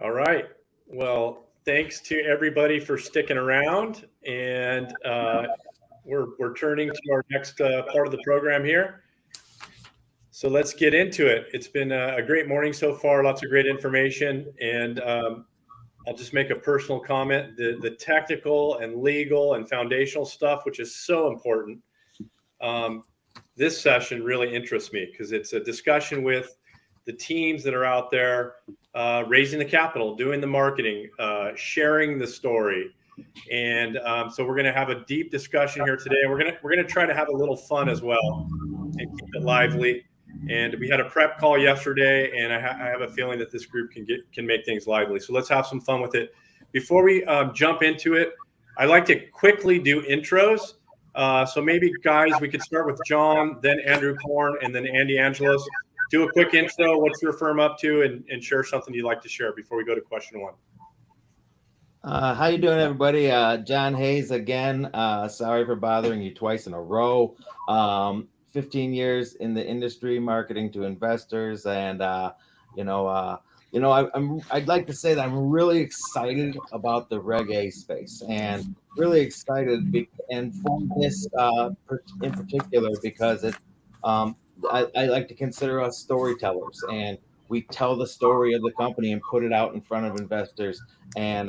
All right. Well, thanks to everybody for sticking around, and we're turning to our next part of the program here. So let's get into it. It's been a great morning so far, lots of great information, and I'll just make a personal comment. The technical and legal and foundational stuff, which is so important, this session really interests me because it's a discussion with the teams that are out there raising the capital, doing the marketing, sharing the story. And so we're going to have a deep discussion here today. We're going to try to have a little fun as well and keep it lively. And we had a prep call yesterday, and I have a feeling that this group can make things lively. So let's have some fun with it. Before we jump into it, I like to quickly do intros. So maybe, guys, we could start with John, then Andrew Korn, and then Andy Angelos. Do a quick intro. What's your firm up to, and share something you'd like to share before we go to question one. How you doing, everybody? John Hayes again. Sorry for bothering you twice in a row. 15 years in the industry, marketing to investors, and I'd like to say that I'm really excited about the RegA space, and really excited and for this in particular because it's I like to consider us storytellers, and we tell the story of the company and put it out in front of investors and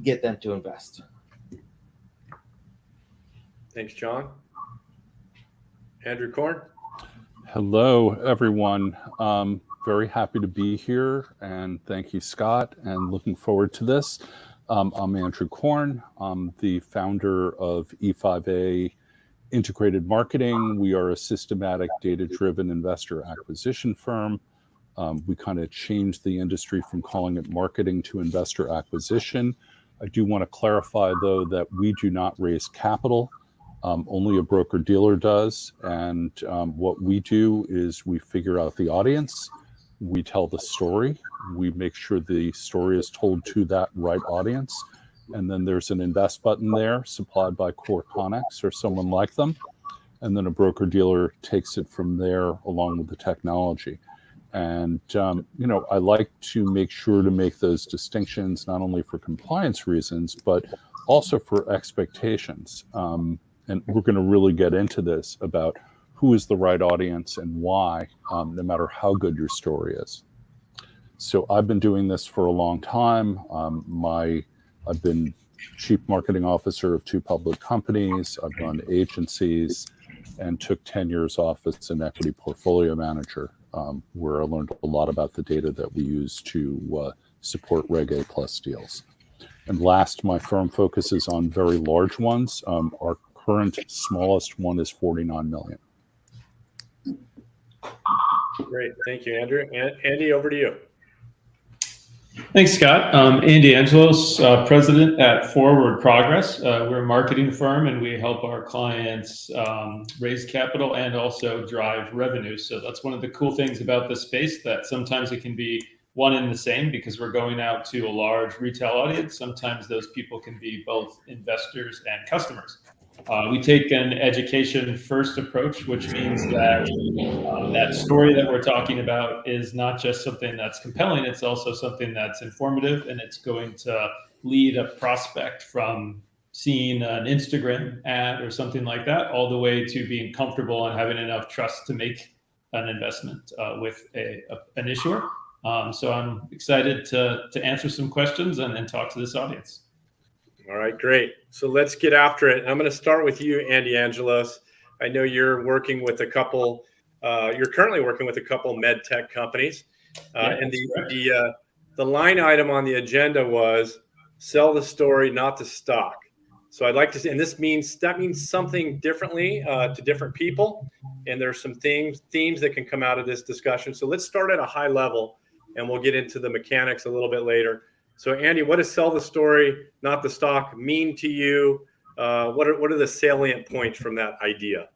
get them to invest. Thanks, John. Andrew Korn. Hello, everyone. Very happy to be here, and thank you, Scott, and looking forward to this. I'm Andrew Korn. I'm the founder of E5A Integrated Marketing. We are a systematic, data-driven investor acquisition firm. We kind of changed the industry from calling it marketing to investor acquisition. I do want to clarify, though, that we do not raise capital. Only a broker-dealer does. And what we do is we figure out the audience. We tell the story. We make sure the story is told to that right audience. And then there's an invest button there supplied by Core Connex or someone like them. And then a broker-dealer takes it from there along with the technology. And, I like to make sure to make those distinctions, not only for compliance reasons, but also for expectations. And we're going to really get into this about who is the right audience and why, no matter how good your story is. So I've been doing this for a long time. I've been chief marketing officer of 2 public companies. I've run agencies and took 10 years off as an equity portfolio manager, where I learned a lot about the data that we use to support RegA Plus deals. And last, my firm focuses on very large ones. Our current smallest one is 49 million. Great. Thank you, Andrew. Andy, over to you. Thanks, Scott. Andy Angelos, president at Forward Progress. We're a marketing firm, and we help our clients raise capital and also drive revenue. So that's one of the cool things about this space, that sometimes it can be one and the same because we're going out to a large retail audience. Sometimes those people can be both investors and customers. We take an education-first approach, which means that that story that we're talking about is not just something that's compelling, it's also something that's informative, and it's going to lead a prospect from seeing an Instagram ad or something like that all the way to being comfortable and having enough trust to make an investment with an issuer. So I'm excited to answer some questions and talk to this audience. All right, great. So let's get after it. I'm going to start with you, Andy Angelos. I know you're working with a couple. You're currently working with a couple Medtech companies, and the line item on the agenda was sell the story, not the stock. So I'd like to say, and that means something differently to different people, and there's some themes that can come out of this discussion. So let's start at a high level, and we'll get into the mechanics a little bit later. So Andy, what does sell the story, not the stock mean to you? What are the salient points from that idea?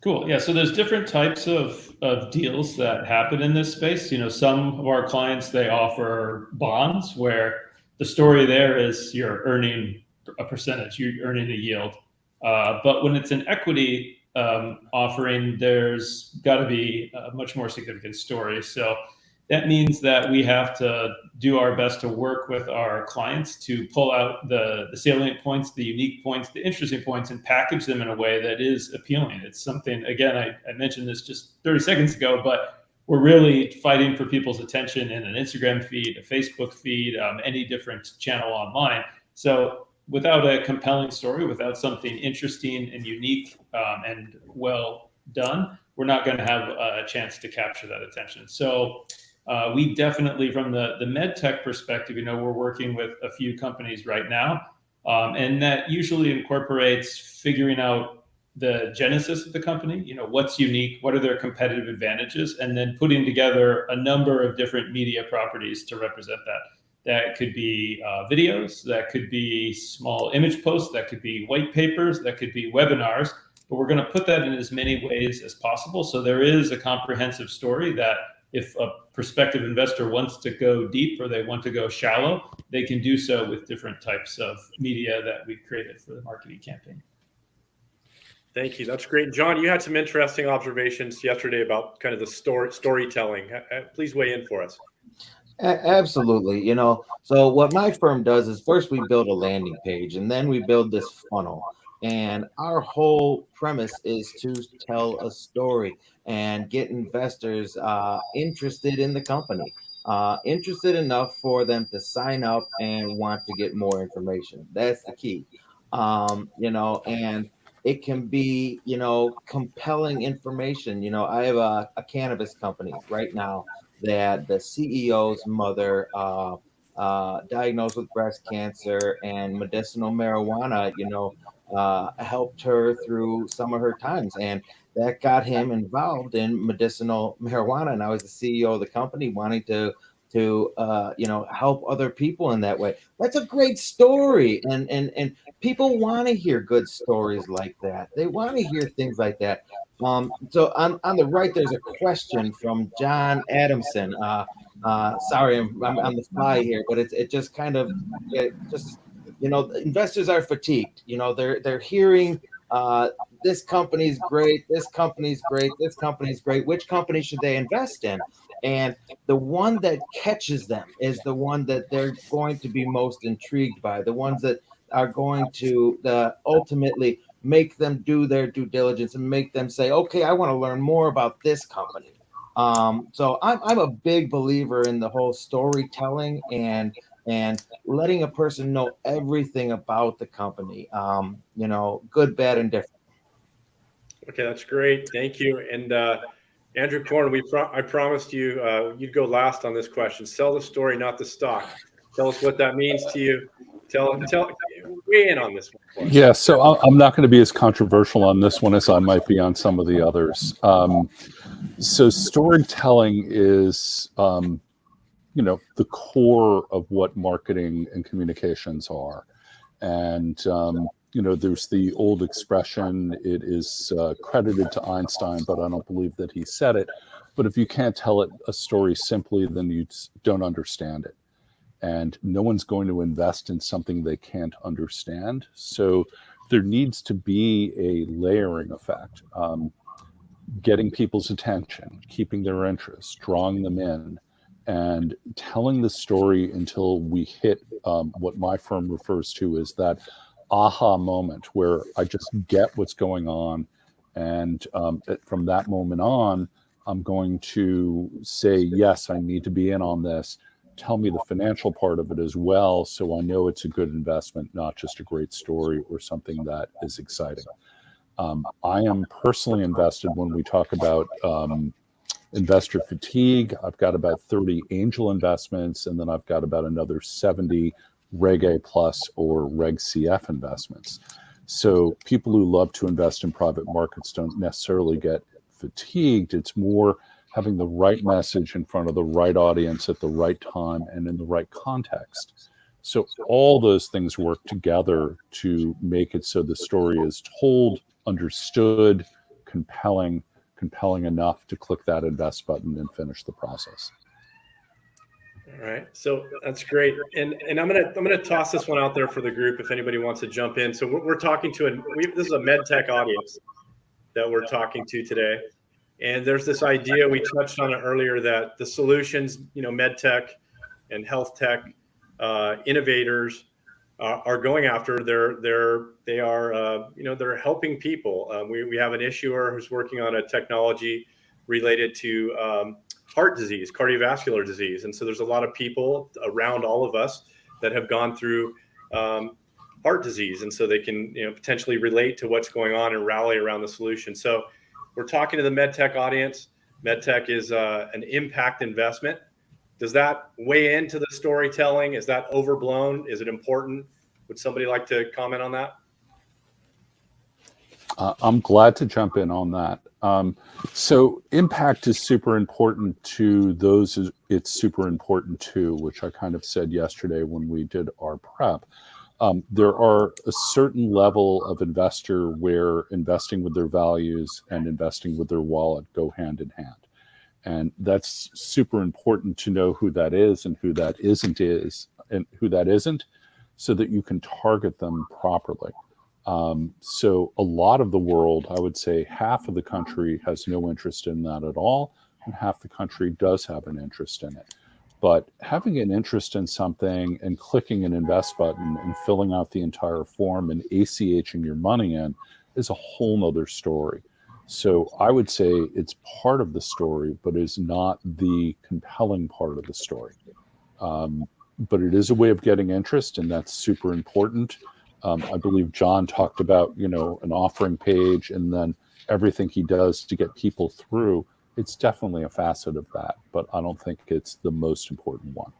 Cool. Yeah. So there's different types of deals that happen in this space. Some of our clients, they offer bonds where the story there is you're earning a percentage, you're earning a yield. But when it's an equity offering, there's got to be a much more significant story. So That means that we have to do our best to work with our clients to pull out the salient points, the unique points, the interesting points, and package them in a way that is appealing. It's something, again, I mentioned this just 30 seconds ago, but we're really fighting for people's attention in an Instagram feed, a Facebook feed, any different channel online. So without a compelling story, without something interesting and unique and well done, we're not going to have a chance to capture that attention. So we definitely, from the Medtech perspective, we're working with a few companies right now, and that usually incorporates figuring out the genesis of the company, what's unique, what are their competitive advantages, and then putting together a number of different media properties to represent that. That could be videos, that could be small image posts, that could be white papers, that could be webinars, but we're going to put that in as many ways as possible. So there is a comprehensive story that if a prospective investor wants to go deep or they want to go shallow, they can do so with different types of media that we've created for the marketing campaign. Thank you. That's great. John, you had some interesting observations yesterday about kind of the storytelling. Please weigh in for us. Absolutely. So what my firm does is first we build a landing page and then we build this funnel. And our whole premise is to tell a story and get investors interested in the company, interested enough for them to sign up and want to get more information. That's the key. And it can be, compelling information. I have a cannabis company right now that the CEO's mother diagnosed with breast cancer, and medicinal marijuana, helped her through some of her times, and that got him involved in medicinal marijuana. And I was the CEO of the company, wanting to help other people in that way. That's a great story, and people want to hear good stories like that. They want to hear things like that. So on the right, there's a question from John Adamson. Sorry, I'm on the fly here, but it just kind of investors are fatigued. They're hearing this company's great, this company's great, this company's great. Which company should they invest in? And the one that catches them is the one that they're going to be most intrigued by, the ones that are going to ultimately make them do their due diligence and make them say, okay, I want to learn more about this company. So I'm a big believer in the whole storytelling and letting a person know everything about the company, good, bad, and different. Okay, that's great. Thank you. And Andrew Korn, I promised you you'd go last on this question. Sell the story, not the stock. Tell us what that means to you. Weigh in on this one. Yeah, so I'm not going to be as controversial on this one as I might be on some of the others. So storytelling is, the core of what marketing and communications are. And, there's the old expression, it is credited to Einstein, but I don't believe that he said it. But if you can't tell a story simply, then you don't understand it. And no one's going to invest in something they can't understand. So there needs to be a layering effect, getting people's attention, keeping their interest, drawing them in, and telling the story until we hit what my firm refers to as that aha moment where I just get what's going on. And from that moment on, I'm going to say, yes, I need to be in on this. Tell me the financial part of it as well, so I know it's a good investment, not just a great story or something that is exciting. I am personally invested when we talk about investor fatigue. I've got about 30 angel investments, and then I've got about another 70 RegA plus or Reg CF investments. So people who love to invest in private markets don't necessarily get fatigued. It's more having the right message in front of the right audience at the right time and in the right context. So all those things work together to make it so the story is told, understood, compelling enough to click that invest button and finish the process. All right, so that's great, and I'm gonna toss this one out there for the group if anybody wants to jump in. So we're talking to this is a Medtech audience that we're talking to today. And there's this idea, we touched on it earlier, that the solutions, Medtech and health tech innovators are going after, they're helping people. We have an issuer who's working on a technology related to heart disease, cardiovascular disease. And so there's a lot of people around all of us that have gone through heart disease. And so they can potentially relate to what's going on and rally around the solution. So we're talking to the MedTech audience. MedTech is an impact investment. Does that weigh into the storytelling? Is that overblown? Is it important? Would somebody like to comment on that? I'm glad to jump in on that. So impact is super important to those it's super important to, which I kind of said yesterday when we did our prep. There are a certain level of investor where investing with their values and investing with their wallet go hand in hand. And that's super important to know who that is and who that isn't, so that you can target them properly. So a lot of the world, I would say half of the country has no interest in that at all, and half the country does have an interest in it. But having an interest in something and clicking an invest button and filling out the entire form and ACHing your money in is a whole nother story. So I would say it's part of the story, but is not the compelling part of the story. But it is a way of getting interest, and that's super important. I believe John talked about, an offering page and then everything he does to get people through. It's definitely a facet of that, but I don't think it's the most important one.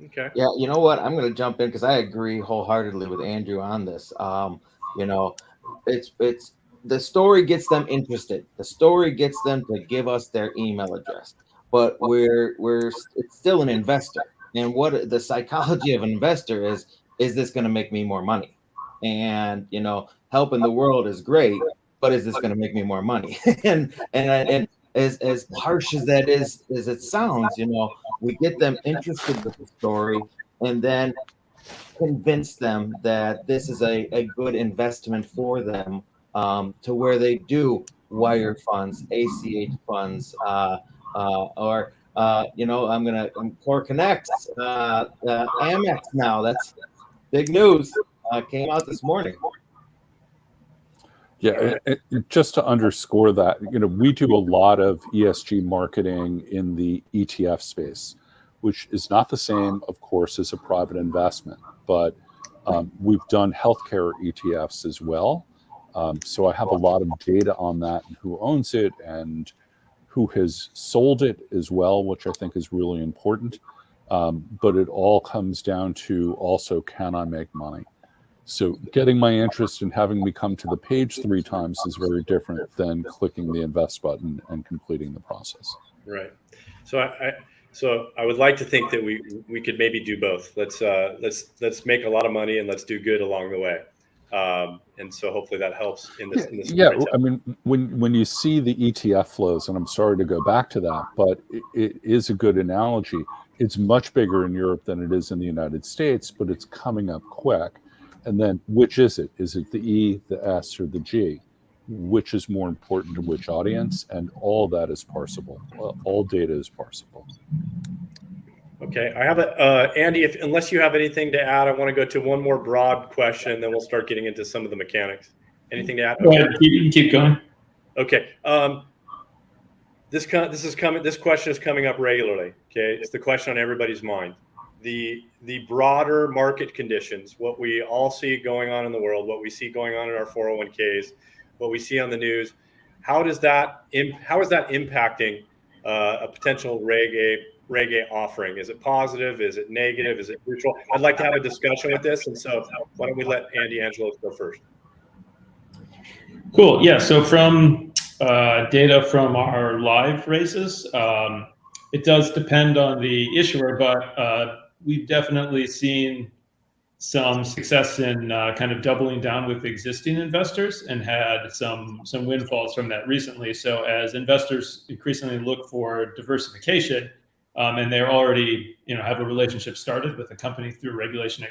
Okay. Yeah, you know what? I'm going to jump in because I agree wholeheartedly with Andrew on this. It's the story gets them interested. The story gets them to give us their email address. But it's still an investor. And what the psychology of an investor is this going to make me more money? And helping the world is great, but is this going to make me more money? and as harsh as that is, as it sounds, we get them interested with the story and then convince them that this is a good investment for them, to where they do wire funds, ACH funds, or Core Connects, Amex now. That's big news. Came out this morning. Yeah, just to underscore that, we do a lot of ESG marketing in the ETF space, which is not the same, of course, as a private investment, but we've done healthcare ETFs as well. So I have a lot of data on that and who owns it and who has sold it as well, which I think is really important. But it all comes down to also, can I make money? So getting my interest and having me come to the page 3 times is very different than clicking the invest button and completing the process. Right. So I would like to think that we could maybe do both. Let's make a lot of money and let's do good along the way. And so hopefully that helps in this. Yeah, I mean, when you see the ETF flows, and I'm sorry to go back to that, but it is a good analogy. It's much bigger in Europe than it is in the United States, but it's coming up quick. And then which is it? Is it the E, the S, or the G? Which is more important to which audience? And all that is parsable. All data is parsable. Okay, I have Andy, unless you have anything to add, I want to go to one more broad question, then we'll start getting into some of the mechanics. Anything to add? Go ahead, keep going. Okay. This question is coming up regularly. Okay, it's the question on everybody's mind. The broader market conditions, what we all see going on in the world, what we see going on in our 401ks, what we see on the news, how is that impacting a potential RegA offering? Is it positive? Is it negative? Is it neutral? I'd like to have a discussion with this, and so why don't we let Angelos go first? Cool. Yeah. So from data from our live races, it does depend on the issuer, but we've definitely seen some success in kind of doubling down with existing investors and had some windfalls from that recently. So as investors increasingly look for diversification, and they're already have a relationship started with a company through Regulation A+,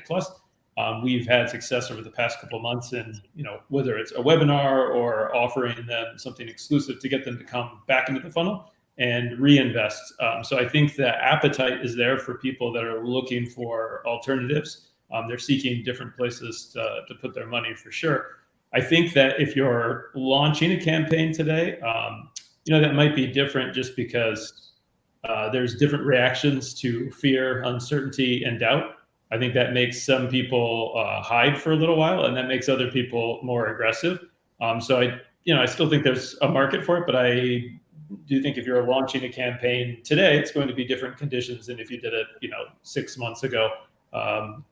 we've had success over the past couple of months in, whether it's a webinar or offering them something exclusive to get them to come back into the funnel and reinvest. So I think the appetite is there for people that are looking for alternatives. They're seeking different places to put their money for sure. I think that if you're launching a campaign today, that might be different just because there's different reactions to fear, uncertainty, and doubt. I think that makes some people hide for a little while, and that makes other people more aggressive. So I still think there's a market for it, but I do think if you're launching a campaign today, it's going to be different conditions than if you did it, 6 months ago,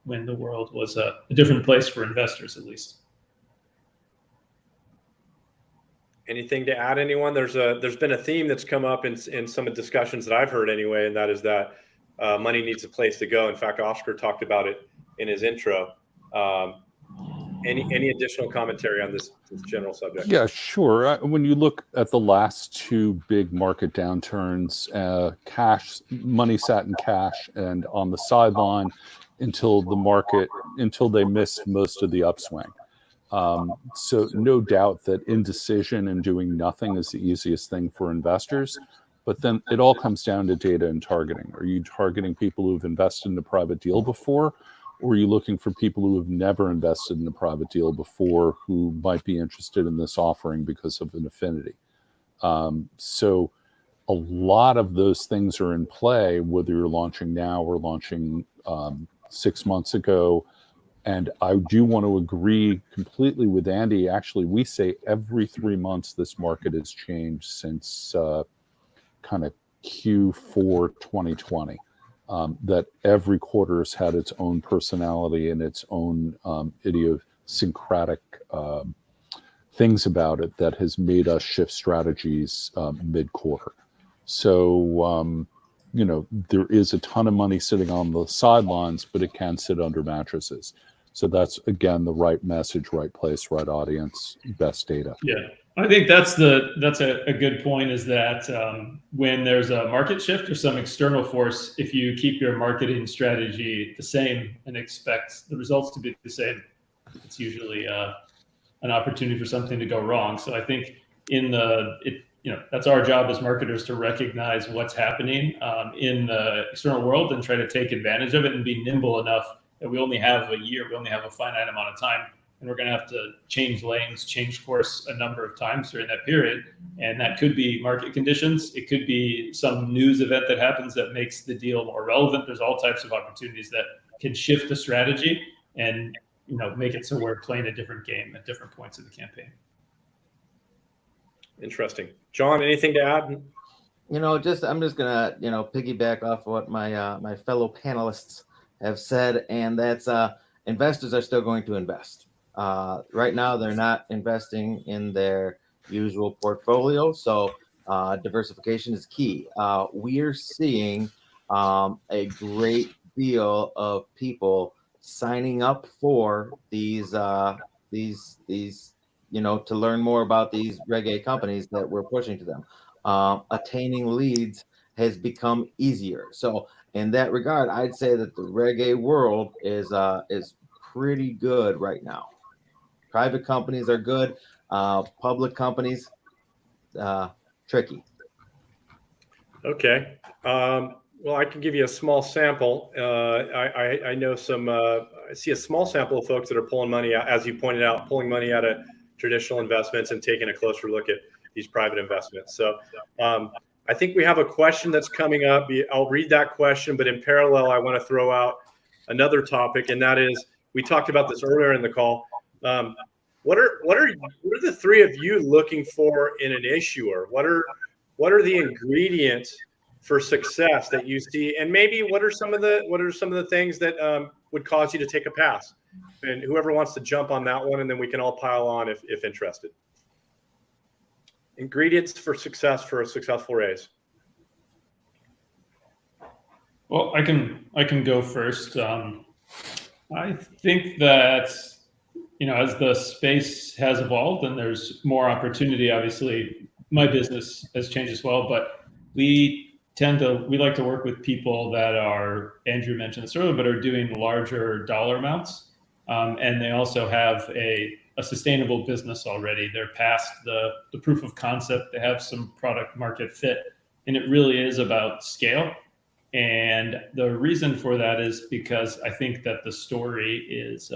when the world was a different place for investors, at least. Anything to add, anyone? There's been a theme that's come up in some of the discussions that I've heard anyway, and that is that money needs a place to go. In fact, Oscar talked about it in his intro. Any additional commentary on this general subject? Yeah, sure. When you look at the last two big market downturns, money sat in cash and on the sideline until they missed most of the upswing. So no doubt that indecision and doing nothing is the easiest thing for investors. But then it all comes down to data and targeting. Are you targeting people who've invested in a private deal before? Or are you looking for people who have never invested in a private deal before who might be interested in this offering because of an affinity? So a lot of those things are in play, whether you're launching now or launching 6 months ago. And I do want to agree completely with Andy. Actually, we say every 3 months this market has changed since kind of Q4 2020. That every quarter has had its own personality and its own idiosyncratic things about it that has made us shift strategies mid-quarter. So, there is a ton of money sitting on the sidelines, but it can sit under mattresses. So that's, again, the right message, right place, right audience, best data. Yeah, I think that's a good point, is that when there's a market shift or some external force, if you keep your marketing strategy the same and expect the results to be the same, it's usually an opportunity for something to go wrong. So I think that's our job as marketers, to recognize what's happening in the external world and try to take advantage of it and be nimble enough that we only have a year, we only have a finite amount of time, and we're going to have to change lanes, change course a number of times during that period. And that could be market conditions. It could be some news event that happens that makes the deal more relevant. There's all types of opportunities that can shift the strategy and make it so we're playing a different game at different points of the campaign. Interesting. John, anything to add? I'm just gonna piggyback off what my fellow panelists have said, and that's investors are still going to invest. Right now, they're not investing in their usual portfolio, so diversification is key. We are seeing a great deal of people signing up for these to learn more about these RegA companies that we're pushing to them. Attaining leads has become easier. So in that regard, I'd say that the RegA world is pretty good right now. Private companies are good. Public companies, tricky. Okay. Well, I can give you a small sample. I know I see a small sample of folks that are pulling money out, as you pointed out, pulling money out of traditional investments and taking a closer look at these private investments. So I think we have a question that's coming up. I'll read that question, but in parallel, I want to throw out another topic, and that is, we talked about this earlier in the call. What are the three of you looking for in an issuer? What are the ingredients for success that you see, and maybe what are some of the things that would cause you to take a pass? And whoever wants to jump on that one, and then we can all pile on if interested. Ingredients for success for a successful raise. Well, I can go first. I think that as the space has evolved and there's more opportunity, obviously my business has changed as well, but we like to work with people that are, Andrew mentioned this earlier, but are doing larger dollar amounts. and they also have a sustainable business already. They're past the proof of concept. They have some product market fit, and it really is about scale. And the reason for that is because I think that the story is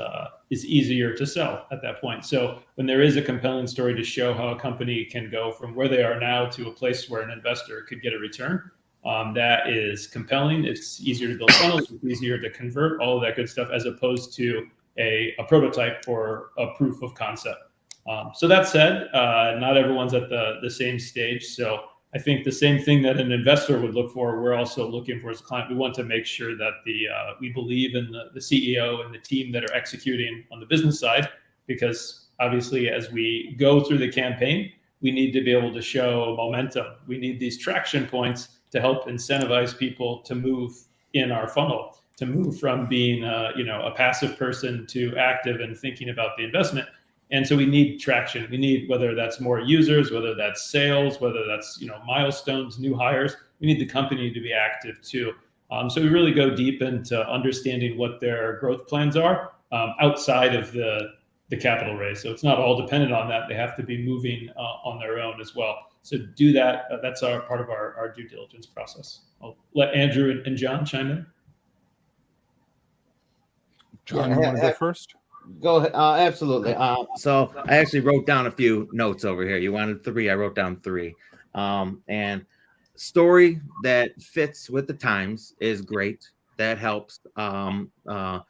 easier to sell at that point. So when there is a compelling story to show how a company can go from where they are now to a place where an investor could get a return, that is compelling. It's easier to build funnels, it's easier to convert, all of that good stuff, as opposed to a prototype or a proof of concept. So that said, not everyone's at the same stage. So I think the same thing that an investor would look for, we're also looking for as a client. We want to make sure that we believe in the CEO and the team that are executing on the business side, because obviously as we go through the campaign, we need to be able to show momentum. We need these traction points to help incentivize people to move in our funnel, to move from being a passive person to active and thinking about the investment. And so we need traction. We need, whether that's more users, whether that's sales, whether that's milestones, new hires. We need the company to be active too. So we really go deep into understanding what their growth plans are outside of the capital raise. So it's not all dependent on that. They have to be moving on their own as well. So do that. That's part of our due diligence process. I'll let Andrew and John chime in. John, you want to go first? Go ahead. Absolutely. So I actually wrote down a few notes over here. You wanted 3. I wrote down 3. And story that fits with the times is great. That helps. And a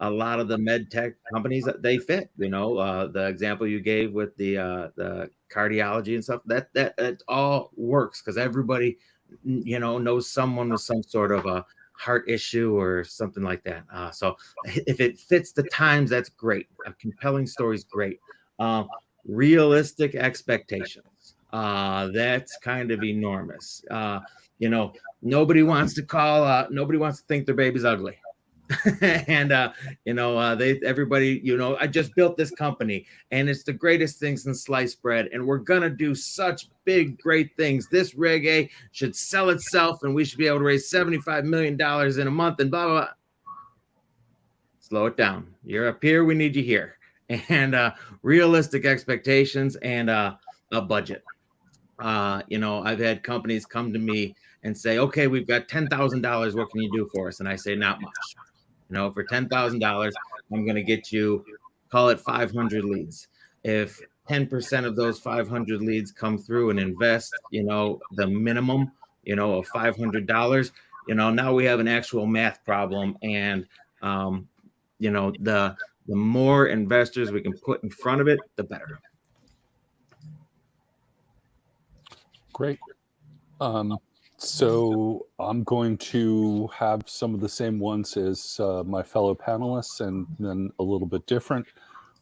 lot of the Medtech companies, they fit. The example you gave with the cardiology and stuff, that all works because everybody knows someone with some sort of a heart issue or something like that. So if it fits the times, that's great. A compelling story is great. Realistic expectations. That's kind of enormous. Nobody wants to think their baby's ugly. And everybody, I just built this company and it's the greatest thing since sliced bread, and we're gonna do such big great things. This RegA should sell itself and we should be able to raise $75 million in a month and blah blah blah. Slow it down. You're up here, we need you here. And realistic expectations and a budget. I've had companies come to me and say, okay, we've got $10,000, what can you do for us? And I say, not much. For $10,000, I'm going to get you, call it 500 leads. If 10% of those 500 leads come through and invest, the minimum, of $500, now we have an actual math problem. And, the more investors we can put in front of it, the better. Great. So I'm going to have some of the same ones as my fellow panelists, and then a little bit different.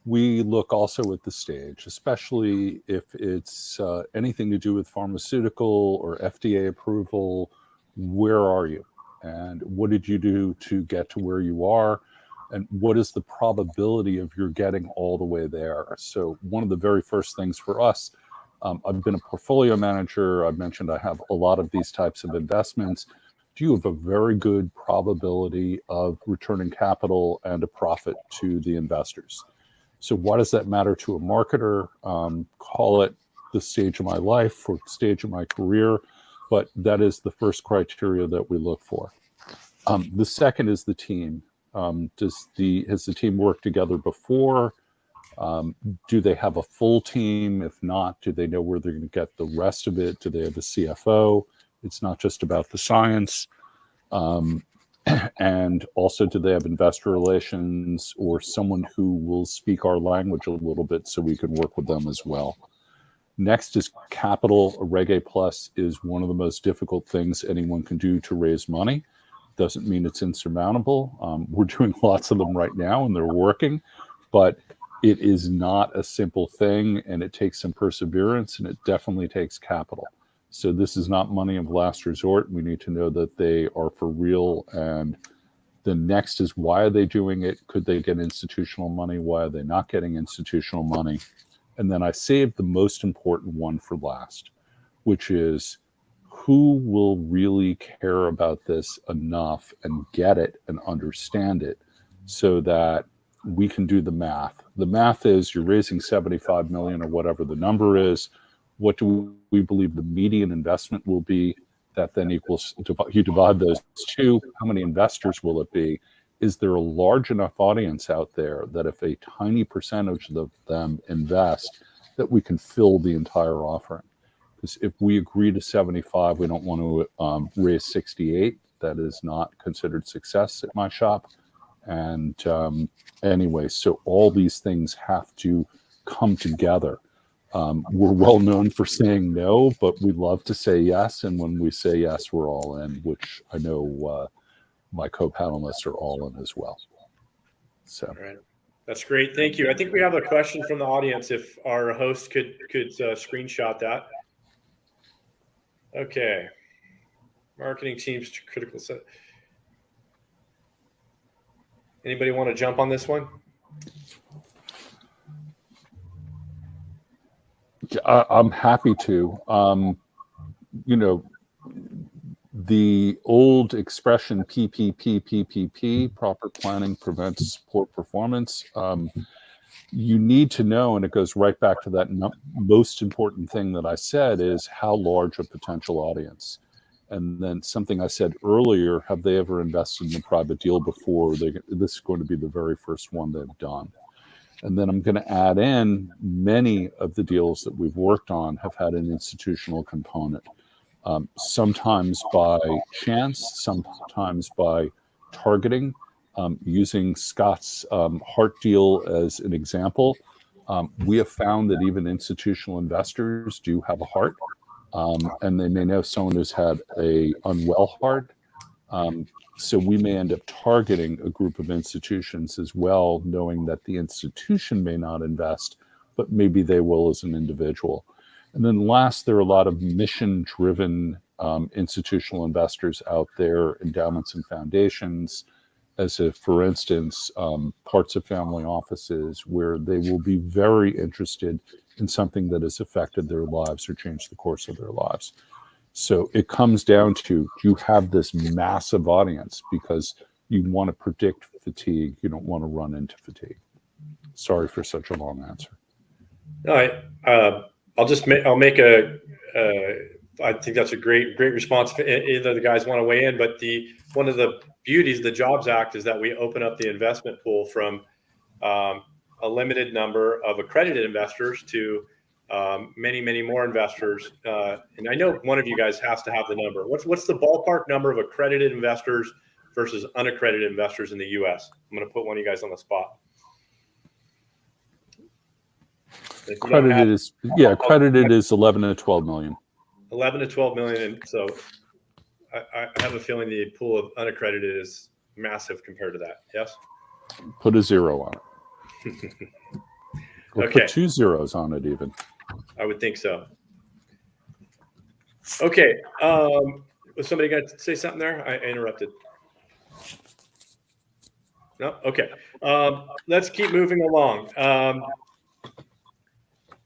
We look also at the stage, especially if it's anything to do with pharmaceutical or FDA approval. Where are you? And what did you do to get to where you are? And what is the probability of your getting all the way there? So one of the very first things for us, I've been a portfolio manager. I've mentioned I have a lot of these types of investments. Do you have a very good probability of returning capital and a profit to the investors? So why does that matter to a marketer? Call it the stage of my life or stage of my career, but that is the first criteria that we look for. The second is the team. Has the team worked together before? Do they have a full team? If not, do they know where they're going to get the rest of it? Do they have a CFO? It's not just about the science. And also, do they have investor relations or someone who will speak our language a little bit so we can work with them as well? Next is capital. A RegA Plus is one of the most difficult things anyone can do to raise money. Doesn't mean it's insurmountable. We're doing lots of them right now and they're working, but it is not a simple thing, and it takes some perseverance, and it definitely takes capital. So this is not money of last resort. We need to know that they are for real. And the next is, why are they doing it? Could they get institutional money? Why are they not getting institutional money? And then I saved the most important one for last, which is, who will really care about this enough and get it and understand it so that we can do the math. The math is you're raising 75 million or whatever the number is. What do we believe the median investment will be? That then equals, you divide those two, how many investors will it be? Is there a large enough audience out there that if a tiny percentage of them invest, that we can fill the entire offering? Because if we agree to 75, we don't want to raise 68. That is not considered success at my shop. And anyway, so all these things have to come together. We're well known for saying no, but we love to say yes. And when we say yes, we're all in, which I know my co-panelists are all in as well. So, all right. That's great. Thank you. I think we have a question from the audience. If our host could screenshot that. Okay. Marketing teams to critical set. Anybody want to jump on this one? I'm happy to. You know, the old expression PPP, proper planning prevents poor performance. You need to know, and it goes right back to that most important thing that I said, is how large a potential audience. And then something I said earlier, have they ever invested in a private deal before? This is going to be the very first one they've done. And then I'm going to add in, many of the deals that we've worked on have had an institutional component, sometimes by chance, sometimes by targeting. Using Scott's heart deal as an example, we have found that even institutional investors do have a heart, and they may know someone who's had a unwell heart. So we may end up targeting a group of institutions as well, knowing that the institution may not invest, but maybe they will as an individual. And then last, there are a lot of mission-driven institutional investors out there, endowments and foundations, as if, for instance, parts of family offices where they will be very interested in something that has affected their lives or changed the course of their lives. So it comes down to, you have this massive audience because you want to predict fatigue. You don't want to run into fatigue. Sorry for such a long answer. No, I'll make a. I think that's a great response. If either of the guys want to weigh in, but one of the beauties of the Jobs Act is that we open up the investment pool from a limited number of accredited investors to many more investors. And I know one of you guys has to have the number. What's the ballpark number of accredited investors versus unaccredited investors in the U.S.? I'm going to put one of you guys on the spot. Accredited is 11 to 12 million. 11 to 12 million. And so I have a feeling the pool of unaccredited is massive compared to that. Yes? Put a 0 on it. Or okay. Put 2 zeros on it even. I would think so. Okay. Was somebody going to say something there? I interrupted. No? Okay. Let's keep moving along.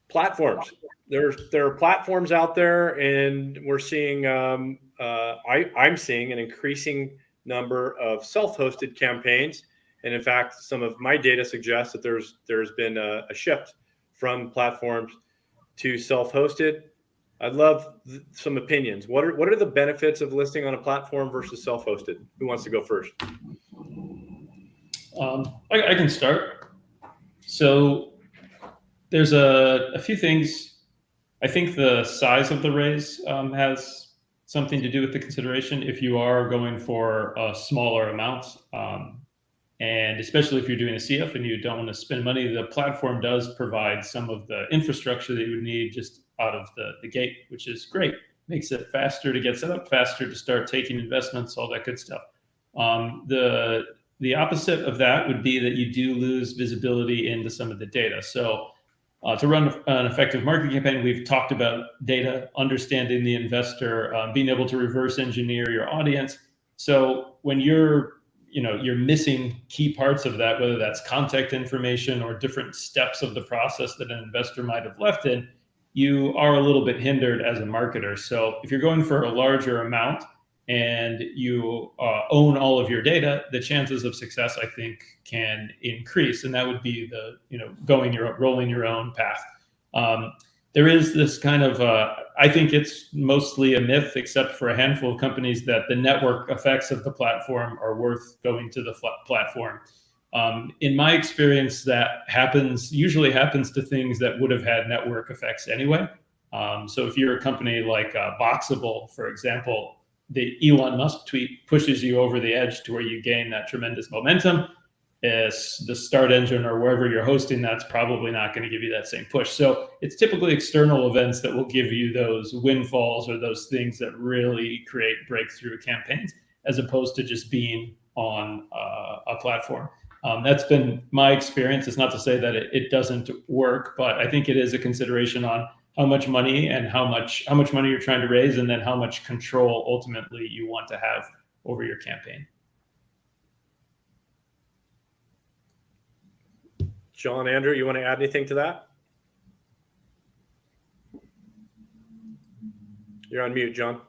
Platforms. There are platforms out there, and we're seeing. I'm seeing an increasing number of self-hosted campaigns, and in fact, some of my data suggests that there's been a shift from platforms to self-hosted. I'd love some opinions. What are the benefits of listing on a platform versus self-hosted? Who wants to go first? I can start. So there's a few things. I think the size of the raise has something to do with the consideration. If you are going for a smaller amount, and especially if you're doing a CF and you don't want to spend money, the platform does provide some of the infrastructure that you would need just out of the gate, which is great. Makes it faster to get set up, faster to start taking investments, all that good stuff. The opposite of that would be that you do lose visibility into some of the data. So to run an effective marketing campaign, we've talked about data, understanding the investor, being able to reverse engineer your audience. So when you're missing key parts of that, whether that's contact information or different steps of the process that an investor might have left in, you are a little bit hindered as a marketer. So if you're going for a larger amount, and you own all of your data, the chances of success, I think, can increase. And that would be the, rolling your own path. There is this kind of, I think it's mostly a myth, except for a handful of companies, that the network effects of the platform are worth going to the platform. In my experience, that usually happens to things that would have had network effects anyway. So if you're a company like Boxable, for example, the Elon Musk tweet pushes you over the edge to where you gain that tremendous momentum. Is the start engine or wherever you're hosting, that's probably not going to give you that same push. So it's typically external events that will give you those windfalls or those things that really create breakthrough campaigns, as opposed to just being on a platform. That's been my experience. It's not to say that it doesn't work, but I think it is a consideration on how much money and how much money you're trying to raise, and then how much control ultimately you want to have over your campaign. John, Andrew, you want to add anything to that? You're on mute, John.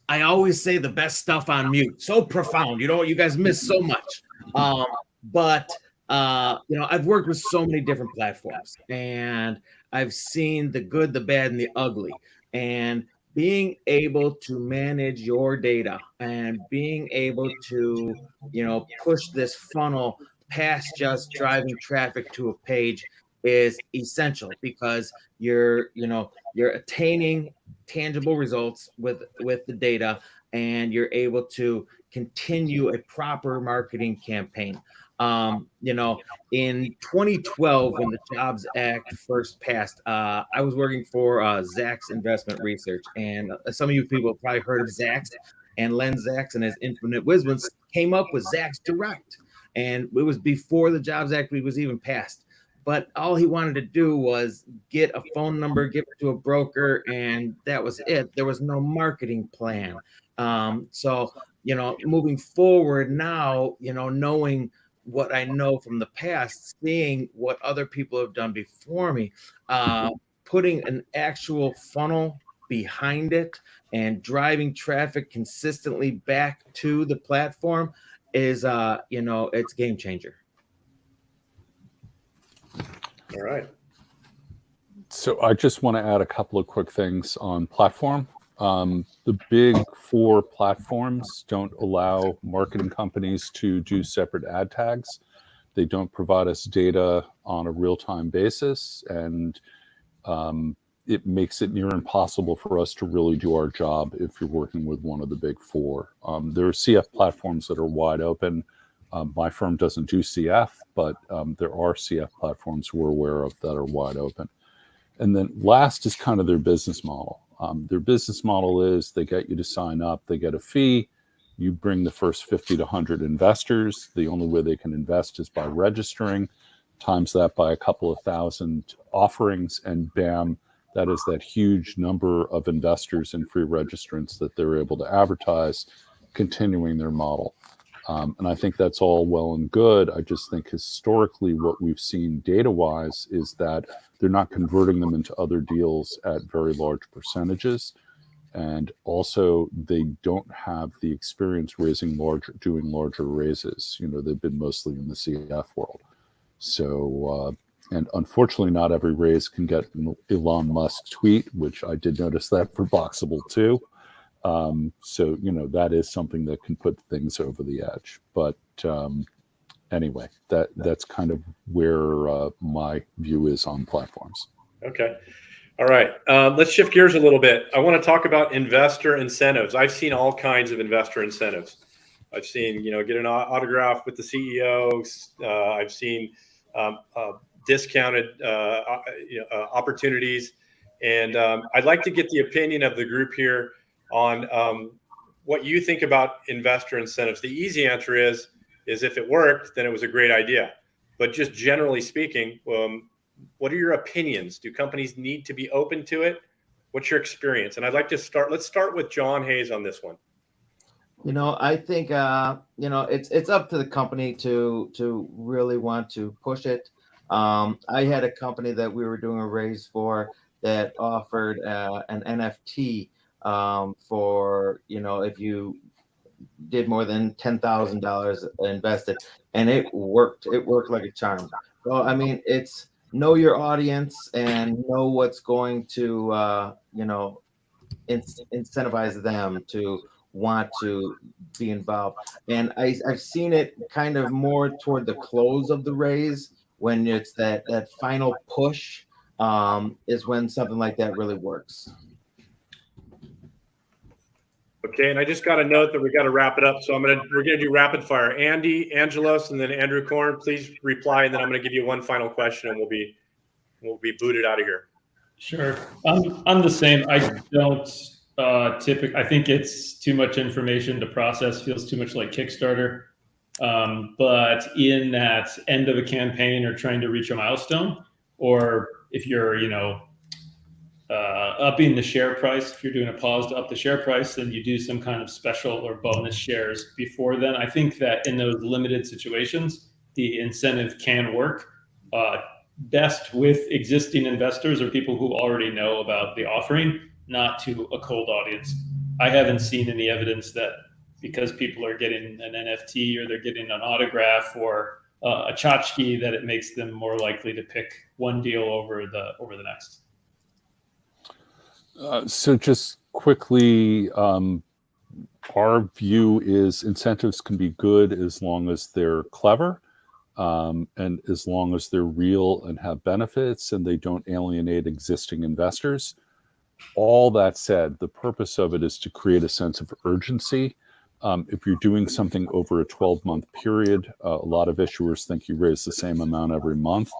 I always say the best stuff on mute. So profound. You guys miss so much. But I've worked with so many different platforms, and I've seen the good, the bad, and the ugly. And being able to manage your data and being able to, push this funnel past just driving traffic to a page is essential, because you're attaining tangible results with the data, and you're able to continue a proper marketing campaign. In 2012, when the Jobs Act first passed, I was working for Zacks Investment Research, and some of you people have probably heard of Zacks, and Len Zacks and his infinite wisdom came up with Zacks Direct, and it was before the Jobs Act was even passed. But all he wanted to do was get a phone number, give it to a broker, and that was it. There was no marketing plan. So moving forward now, knowing what I know from the past, seeing what other people have done before me, putting an actual funnel behind it and driving traffic consistently back to the platform is, it's game changer. All right. So I just want to add a couple of quick things on platform. The big four platforms don't allow marketing companies to do separate ad tags. They don't provide us data on a real-time basis, and it makes it near impossible for us to really do our job if you're working with one of the big four. There are CF platforms that are wide open. My firm doesn't do CF, but there are CF platforms we're aware of that are wide open. And then last is kind of their business model. Their business model is they get you to sign up, they get a fee, you bring the first 50 to 100 investors. The only way they can invest is by registering, times that by a couple of thousand offerings, and bam, that is that huge number of investors and free registrants that they're able to advertise, continuing their model. And I think that's all well and good. I just think historically what we've seen data-wise is that they're not converting them into other deals at very large percentages. And also they don't have the experience doing larger raises. They've been mostly in the CF world. So, and unfortunately not every raise can get Elon Musk's tweet, which I did notice that for Boxable too. So, that is something that can put things over the edge. But anyway, that's kind of where my view is on platforms. Okay. All right. Let's shift gears a little bit. I want to talk about investor incentives. I've seen all kinds of investor incentives. I've seen, get an autograph with the CEOs. I've seen discounted opportunities. And I'd like to get the opinion of the group here on what you think about investor incentives. The easy answer is if it worked, then it was a great idea. But just generally speaking, what are your opinions? Do companies need to be open to it? What's your experience? And I'd like to let's start with John Hayes on this one. I think, it's up to the company to really want to push it. I had a company that we were doing a raise for that offered an NFT for, if you did more than $10,000 invested, and it worked. It worked like a charm. So I mean, it's know your audience and know what's going to incentivize them to want to be involved. And I've seen it kind of more toward the close of the raise, when it's that final push, is when something like that really works. Okay, and I just got a note that we got to wrap it up, so we're gonna do rapid fire. Andy, Angelos, and then Andrew Korn. Please reply, and then I'm gonna give you one final question, and we'll be booted out of here. Sure. I'm the same. I don't typically. I think it's too much information to process. Feels too much like Kickstarter. But in that end of a campaign or trying to reach a milestone, or if you're upping the share price, if you're doing a pause to up the share price, then you do some kind of special or bonus shares before then. I think that in those limited situations, the incentive can work best with existing investors or people who already know about the offering, not to a cold audience. I haven't seen any evidence that because people are getting an NFT or they're getting an autograph or a tchotchke, that it makes them more likely to pick one deal over the next. So just quickly, our view is incentives can be good as long as they're clever, and as long as they're real and have benefits and they don't alienate existing investors. All that said, the purpose of it is to create a sense of urgency. If you're doing something over a 12-month period, a lot of issuers think you raise the same amount every month.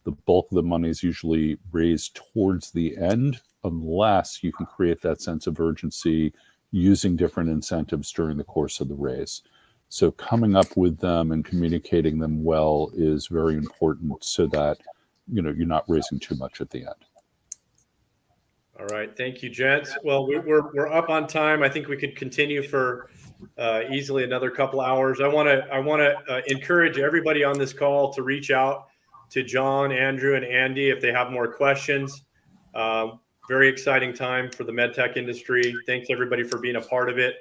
The bulk of the money is usually raised towards the end, unless you can create that sense of urgency using different incentives during the course of the raise. So coming up with them and communicating them well is very important, so that you're not raising too much at the end. All right, thank you, gents. Well, we're up on time. I think we could continue for easily another couple hours. I want to encourage everybody on this call to reach out to John, Andrew, and Andy if they have more questions. Very exciting time for the medtech industry. Thanks everybody for being a part of it,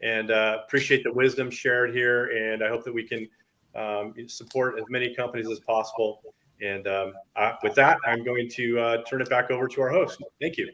and appreciate the wisdom shared here. And I hope that we can support as many companies as possible. And with that, I'm going to turn it back over to our host. Thank you.